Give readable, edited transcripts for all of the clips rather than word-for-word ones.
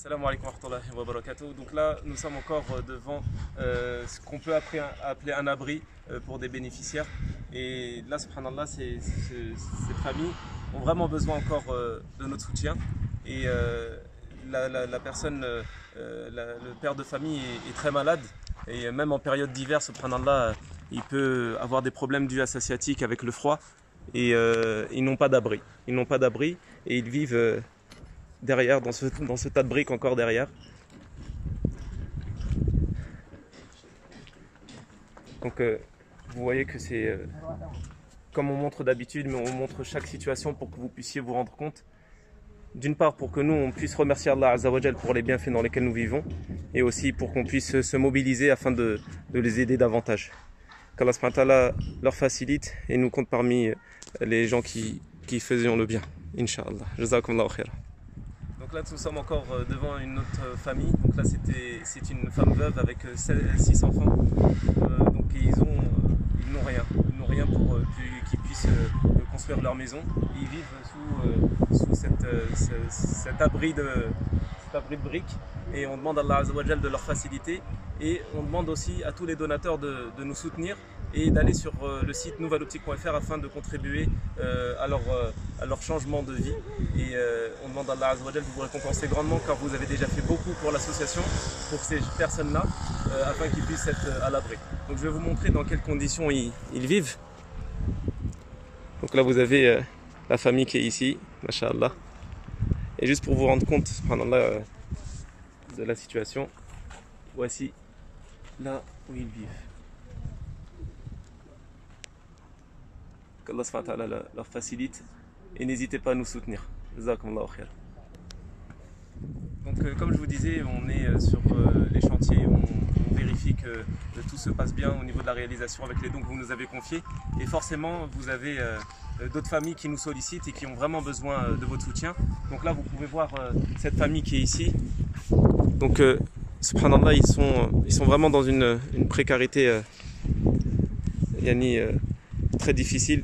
Salam alaikum wa rahmatullahi wa barakatuh. Donc là, nous sommes encore devant ce qu'on peut appeler un abri pour des bénéficiaires. Et là, subhanallah, ces familles ont vraiment besoin encore de notre soutien. Et la personne, le père de famille est très malade. Et même en période d'hiver, subhanallah, il peut avoir des problèmes dus à sa sciatique avec le froid. Et ils n'ont pas d'abri. Ils n'ont pas d'abri et ils vivent derrière, dans ce tas de briques encore derrière. Donc vous voyez que c'est comme on montre d'habitude, mais on montre chaque situation pour que vous puissiez vous rendre compte. D'une part pour que nous on puisse remercier Allah Azza wa Jal pour les bienfaits dans lesquels nous vivons, et aussi pour qu'on puisse se mobiliser afin de les aider davantage. Qu'Allah subhanahu wa ta'ala leur facilite et nous compte parmi les gens qui faisaient le bien. Inch'Allah. Jazakumullahu khair. Donc là, nous sommes encore devant une autre famille. Donc là, c'est une femme veuve avec 6 enfants. Donc ils n'ont rien. Ils n'ont rien pour qu'ils puissent construire leur maison. Ils vivent sous cet abri de briques. Et on demande à Allah Azza wa Jal de leur faciliter. Et on demande aussi à tous les donateurs de nous soutenir et d'aller sur le site nouveloptique.fr afin de contribuer à leur changement de vie. Et on demande à Allah Azza wa Jal de vous récompenser grandement, car vous avez déjà fait beaucoup pour l'association, pour ces personnes-là, afin qu'ils puissent être à l'abri. Donc je vais vous montrer dans quelles conditions ils vivent. Donc là vous avez la famille qui est ici, masha'Allah. Et juste pour vous rendre compte, subhanallah, de la situation, voici là où ils vivent. Qu'Allah subhanahu wa ta'ala leur facilite et n'hésitez pas à nous soutenir. Jazakumullahu khair. Donc comme je vous disais, on est sur les chantiers, on vérifie que tout se passe bien au niveau de la réalisation avec les dons que vous nous avez confiés, et forcément vous avez d'autres familles qui nous sollicitent et qui ont vraiment besoin de votre soutien. Donc là vous pouvez voir cette famille qui est ici. Donc subhanallah, ils sont vraiment dans une précarité très difficile.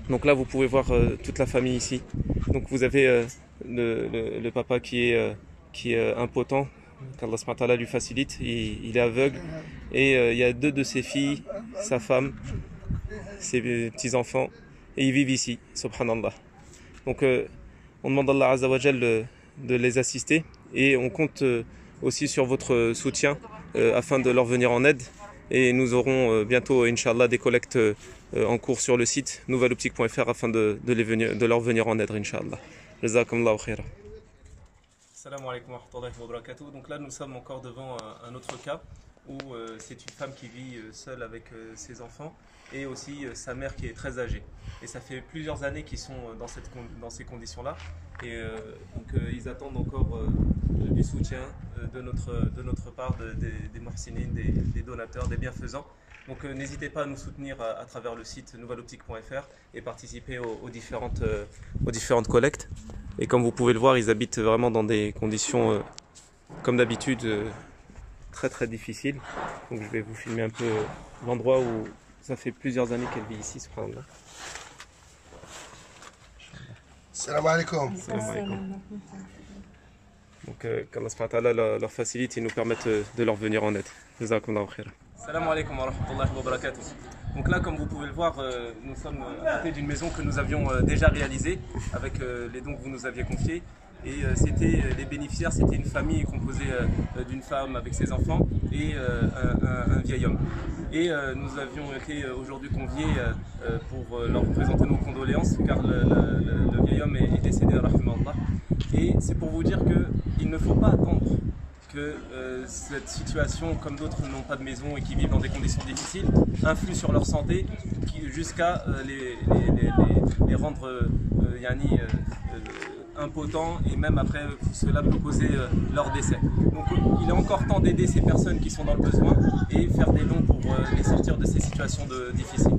Donc là vous pouvez voir toute la famille ici. Donc vous avez le papa qui est impotent, qu'Allah subhanahu wa ta'ala lui facilite, il est aveugle, et il y a 2 de ses filles, sa femme, ses petits enfants, et ils vivent ici, subhanallah. Donc on demande à Allah Azza wa Jal de les assister, et on compte aussi sur votre soutien afin de leur venir en aide. Et nous aurons bientôt, Inch'Allah, des collectes en cours sur le site nouveloptique.fr afin de leur venir en aide, Inch'Allah. Jazakumullahu khaira. Salam alaikum wa rahmatullahi wa barakatuh. Donc là, nous sommes encore devant un autre cas où c'est une femme qui vit seule avec ses enfants et aussi sa mère qui est très âgée. Et ça fait plusieurs années qu'ils sont dans ces conditions-là. Et donc ils attendent encore du soutien de notre part, des muhsinines, des donateurs, des bienfaisants. Donc n'hésitez pas à nous soutenir à travers le site nouveloptique.fr et participer aux différentes collectes. Et comme vous pouvez le voir, ils habitent vraiment dans des conditions, comme d'habitude, très très difficiles. Donc je vais vous filmer un peu l'endroit où ça fait plusieurs années qu'elle vit ici, subhanallah. Salam alaikum. Salam alaikum. Donc qu'Allah subhanahu wa ta'ala leur facilite et nous permette de leur venir en aide. Jazakumullahu khair. Salam alaikum wa rahmatullahi wa barakatuh. Donc là, comme vous pouvez le voir, nous sommes à côté d'une maison que nous avions déjà réalisée avec les dons que vous nous aviez confiés. Et c'était les bénéficiaires, c'était une famille composée d'une femme avec ses enfants et un vieil homme. Et nous avions été aujourd'hui conviés pour leur présenter nos condoléances, car le vieil homme est décédé, rahimahullah. Et c'est pour vous dire qu'il ne faut pas attendre que cette situation, comme d'autres n'ont pas de maison et qui vivent dans des conditions difficiles, influe sur leur santé jusqu'à les rendre impotents, et même après cela peut causer leur décès. Donc il est encore temps d'aider ces personnes qui sont dans le besoin et faire des dons pour les sortir de ces situations difficiles.